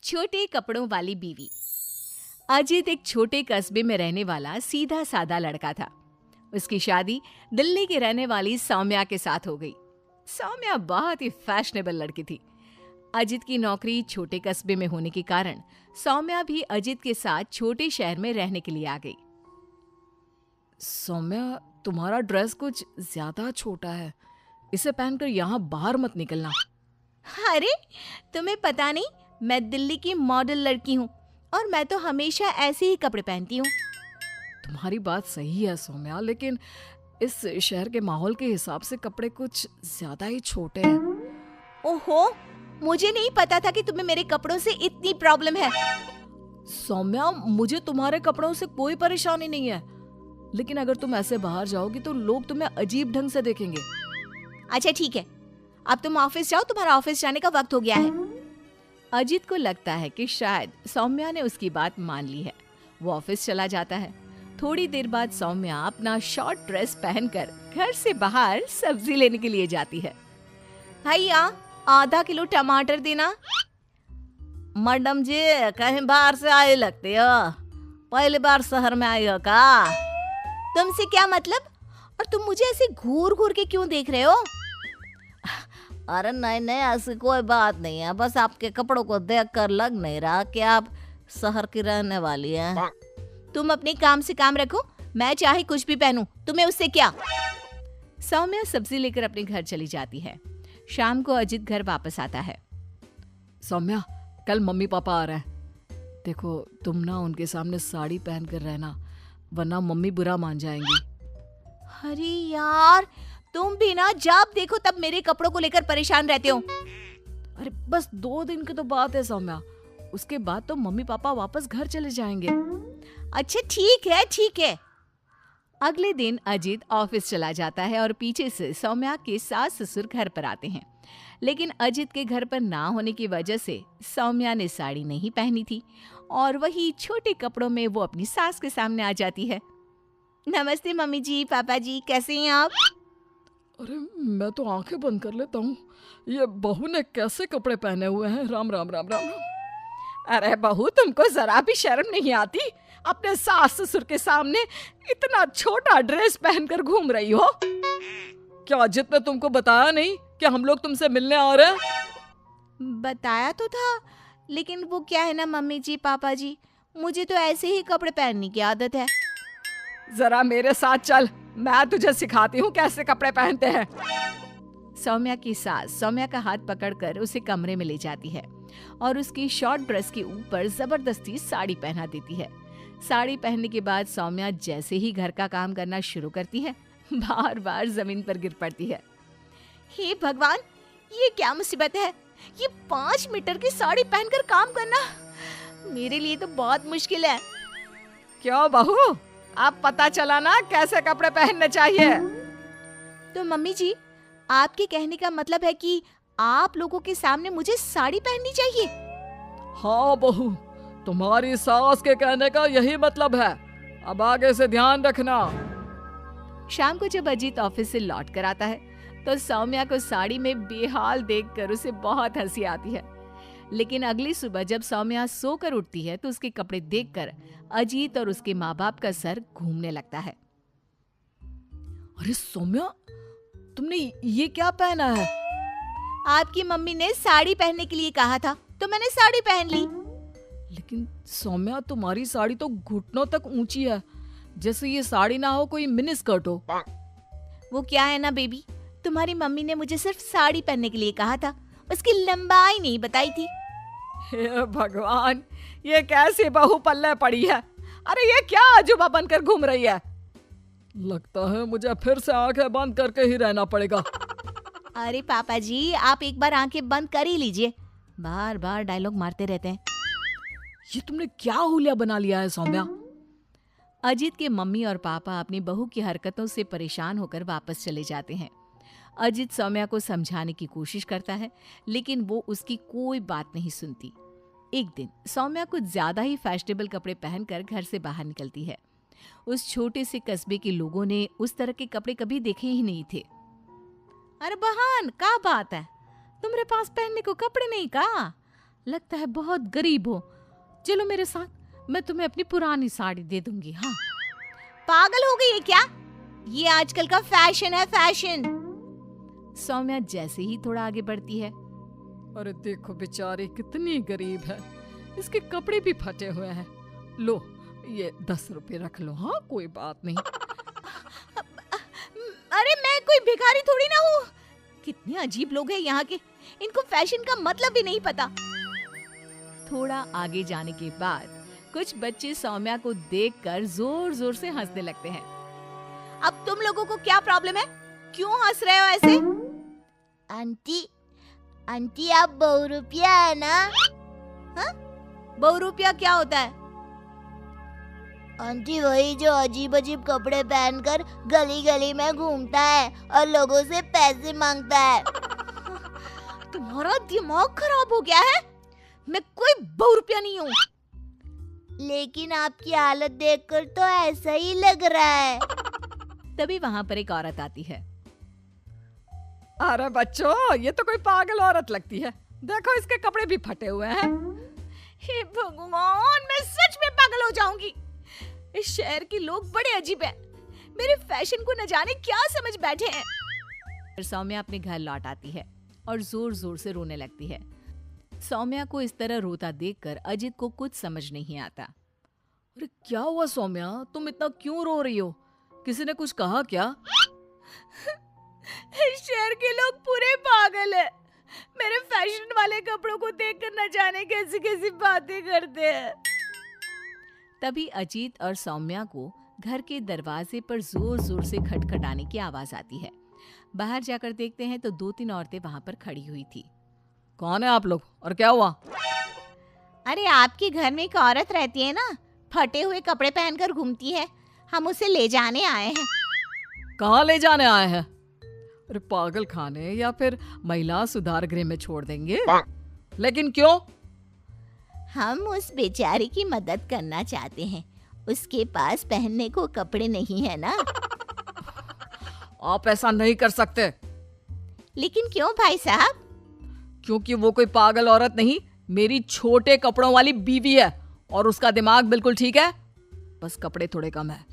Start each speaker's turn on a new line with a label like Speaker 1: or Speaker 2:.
Speaker 1: छोटे कपड़ों वाली बीवी। अजित एक छोटे कस्बे में रहने वाला सीधा सादा लड़का था। उसकी शादी दिल्ली की रहने वाली सौम्या के साथ हो गई। सौम्या बहुत ही फैशनेबल लड़की थी। अजित की नौकरी छोटे कस्बे में होने के कारण सौम्या भी अजित के साथ छोटे शहर में रहने के लिए आ गई।
Speaker 2: सौम्या, तुम्हारा ड्रेस कुछ ज्यादा छोटा है, इसे पहनकर यहाँ बाहर मत निकलना।
Speaker 1: अरे, तुम्हें पता नहीं, मैं दिल्ली की मॉडल लड़की हूँ और मैं तो हमेशा ऐसे ही कपड़े पहनती हूँ।
Speaker 2: तुम्हारी बात सही है सौम्या, लेकिन इस शहर के माहौल के हिसाब से कपड़े कुछ ज्यादा ही छोटे हैं।
Speaker 1: ओहो, मुझे नहीं पता था कि तुम्हें मेरे कपड़ों से इतनी प्रॉब्लम है।
Speaker 2: सौम्या, मुझे तुम्हारे कपड़ों से कोई परेशानी नहीं है, लेकिन अगर तुम ऐसे बाहर जाओगी तो लोग तुम्हें अजीब ढंग से देखेंगे।
Speaker 1: अच्छा ठीक है, अब तुम ऑफिस जाओ, तुम्हारा ऑफिस जाने का वक्त हो गया है। अजित को लगता है कि शायद सौम्या ने उसकी बात मान ली है। वो ऑफिस चला जाता है। थोड़ी देर बाद सौम्या अपना शॉर्ट ड्रेस पहनकर घर से बाहर सब्जी लेने के लिए जाती है। भैया, आधा किलो टमाटर देना।
Speaker 3: मैडम जी, कहीं बाहर से आए लगते हो, पहली बार शहर में आई हो का?
Speaker 1: तुमसे क्या मतलब? और तुम मुझे ऐसे घूर घूर के क्यों देख रहे हो?
Speaker 3: अरे नहीं नहीं, ऐसी कोई बात नहीं है, बस आपके कपड़ों को देखकर लग नहीं रहा कि आप शहर की रहने वाली हैं।
Speaker 1: तुम अपने काम से काम रखो, मैं चाहे कुछ भी पहनूं, तुम्हें उससे क्या? सौम्या सब्जी लेकर अपने घर चली जाती है। शाम को अजित घर वापस आता है।
Speaker 2: सौम्या, कल मम्मी पापा आ रहे हैं। देखो, तुम ना उनके सामने साड़ी पहन कर रहना, वरना मम्मी बुरा मान जाएंगी।
Speaker 1: अरे यार, तुम भी ना जब देखो तब मेरे कपड़ों को लेकर परेशान रहते हो।
Speaker 2: अरे बस 2 दिन की तो बात है सौम्या, उसके बाद तो मम्मी पापा वापस घर चले जाएंगे।
Speaker 1: अच्छा ठीक है ठीक है। अगले दिन अजित ऑफिस चला जाता है और पीछे से सौम्या के सास ससुर घर पर आते हैं। लेकिन अजित के घर पर ना होने की वजह से सौम्या ने साड़ी नहीं पहनी थी और वही छोटे कपड़ों में वो अपनी सास के सामने आ जाती है। नमस्ते मम्मी जी, पापा जी, कैसे हैं आप?
Speaker 2: अरे मैं तो आंखें बंद कर लेता हूँ, ये बहू ने कैसे कपड़े पहने हुए हैं। राम राम राम राम राम।
Speaker 4: अरे बहू, तुमको जरा भी शर्म नहीं आती? अपने सास ससुर के सामने इतना छोटा ड्रेस पहनकर घूम रही हो।
Speaker 2: क्या अजित ने तुमको बताया नहीं कि हम लोग तुमसे मिलने आ रहे हैं?
Speaker 1: बताया तो था, लेकिन वो क्या है ना मम्मी जी, पापा जी, मुझे तो ऐसे ही कपड़े पहनने की आदत है।
Speaker 4: जरा मेरे साथ चल, मैं तुझे सिखाती हूँ कैसे कपड़े पहनते हैं।
Speaker 1: सौम्या की सास सौम्या का हाथ पकड़कर उसे कमरे में ले जाती है और उसकी शॉर्ट ड्रेस के ऊपर जबरदस्ती साड़ी पहना देती है। साड़ी पहनने के बाद सौम्या जैसे ही घर का काम करना शुरू करती है, बार बार जमीन पर गिर पड़ती है। हे भगवान, ये क्या मुसीबत है? ये 5 मीटर की साड़ी पहनकर काम करना मेरे लिए तो बहुत मुश्किल है।
Speaker 4: क्यों बहू, अब पता चला ना कैसे कपड़े पहनने चाहिए?
Speaker 1: तो मम्मी जी, आपके कहने का मतलब है कि आप लोगों के सामने मुझे साड़ी पहननी चाहिए?
Speaker 2: हाँ बहू, तुम्हारी सास के कहने का यही मतलब है। अब आगे से ध्यान रखना।
Speaker 1: शाम को जब अजीत ऑफिस से लौट कर आता है तो सौम्या को साड़ी में बेहाल देखकर उसे बहुत हंसी आती है। लेकिन अगली सुबह जब सौम्या सोकर उठती है तो उसके कपड़े देखकर अजीत और उसके माँ बाप का सर घूमने लगता है।
Speaker 2: अरे सौम्या, तुमने ये क्या पहना है?
Speaker 1: आपकी मम्मी ने साड़ी पहनने के लिए कहा था तो मैंने साड़ी पहन ली।
Speaker 2: लेकिन सौम्या, तुम्हारी साड़ी तो घुटनों तक ऊंची है, जैसे ये साड़ी ना हो कोई मिनी स्कर्ट हो।
Speaker 1: वो क्या है ना बेबी, तुम्हारी मम्मी ने मुझे सिर्फ साड़ी पहनने के लिए कहा था, उसकी लंबाई नहीं बताई थी।
Speaker 4: हे भगवान, ये कैसी बहू पल्ले पड़ी है? अरे ये क्या अजूबा बनकर घूम रही है?
Speaker 2: लगता है मुझे फिर से आंखें बंद करके ही रहना पड़ेगा।
Speaker 1: अरे पापा जी, आप एक बार आंखें बंद कर ही लीजिए, बार बार डायलॉग मारते रहते हैं।
Speaker 2: ये तुमने क्या हुलिया बना लिया है सौम्या?
Speaker 1: अजीत के मम्मी और पापा अपनी बहू की हरकतों से परेशान होकर वापस चले जाते हैं। अजीत सौम्या को समझाने की कोशिश करता है, लेकिन वो उसकी कोई बात नहीं सुनती। एक दिन सौम्या कुछ ज्यादा ही फैशनेबल कपड़े पहनकर घर से बाहर निकलती है। उस छोटे से कस्बे के लोगों ने उस तरह के कपड़े कभी देखे ही नहीं थे।
Speaker 3: अरे बहन, क्या बात है, तुम्हारे पास पहनने को कपड़े नहीं का?
Speaker 1: लगता है बहुत गरीब हो। चलो मेरे साथ, मैं तुम्हें अपनी पुरानी साड़ी दे दूंगी। हाँ,
Speaker 3: पागल हो गई है क्या? ये आजकल का फैशन है, फैशन।
Speaker 1: सौम्या जैसे ही थोड़ा आगे बढ़ती है,
Speaker 2: अरे देखो बेचारी कितनी गरीब है, इसके कपड़े भी फटे हुए हैं। लो ये 10 रुपए रख लो। हाँ कोई बात नहीं।
Speaker 3: अरे मैं कोई भिखारी थोड़ी ना हूँ। कितने अजीब लोग हैं यहाँ के, इनको फैशन का मतलब भी नहीं पता।
Speaker 1: थोड़ा आगे जाने के बाद कुछ बच्चे सौम्या को देखकर जोर जोर से हंसने लगते हैं।
Speaker 3: अब तुम लोगों को क्या प्रॉब्लम है? क्यों हंस रहे हो ऐसे? आंटी, आंटी आप बहुरूपिया है ना? हाँ? बहुरूपिया क्या होता है? आंटी वही जो अजीब अजीब कपड़े पहनकर गली गली में घूमता है और लोगों से पैसे मांगता है। तुम्हारा दिमाग खराब हो गया है? मैं कोई बहुरूपिया नहीं हूँ। लेकिन आपकी हालत देखकर तो ऐसा ही लग रहा है।
Speaker 1: तभी वहां पर एक औरत आती है।
Speaker 2: अरे बच्चों, ये तो कोई पागल औरत लगती है। देखो इसके कपड़े भी फटे हुए हैं।
Speaker 3: हे भगवान, मैं सच में पागल हो जाऊंगी। इस शहर के लोग बड़े अजीब हैं। मेरे फैशन को न जाने क्या समझ बैठे हैं।
Speaker 1: फिर सौम्या अपने घर लौट आती है और जोर जोर से रोने लगती है। सौम्या को इस तरह रोता देखकर अजित को कुछ समझ नहीं आता।
Speaker 2: अरे क्या हुआ सौम्या, तुम इतना क्यों रो रही हो? किसी ने कुछ कहा क्या?
Speaker 3: इस शहर के लोग पूरे पागल हैं। मेरे फैशन वाले कपड़ों को देखकर न जाने कैसी कैसी बातें करते हैं।
Speaker 1: तभी अजीत और सौम्या को घर के दरवाजे पर जोर जोर से खटखटाने की आवाज आती है। बाहर जाकर देखते हैं तो 2-3 औरतें वहां पर खड़ी हुई थी।
Speaker 2: कौन है आप लोग और क्या हुआ?
Speaker 3: अरे आपके घर में एक औरत रहती है ना, फटे हुए कपड़े पहनकर घूमती है। हम उसे ले जाने आए हैं।
Speaker 2: कहाँ ले जाने आए हैं? अरे पागल खाने या फिर महिला सुधार गृह में छोड़ देंगे? लेकिन क्यों?
Speaker 3: हम उस बेचारी की मदद करना चाहते हैं। उसके पास पहनने को कपड़े नहीं है ना।
Speaker 2: आप ऐसा नहीं कर सकते।
Speaker 3: लेकिन क्यों भाई साहब?
Speaker 2: क्योंकि वो कोई पागल औरत नहीं, मेरी छोटे कपड़ों वाली बीवी है और उसका दिमाग बिल्कुल ठीक है, बस कपड़े थोड़े कम है।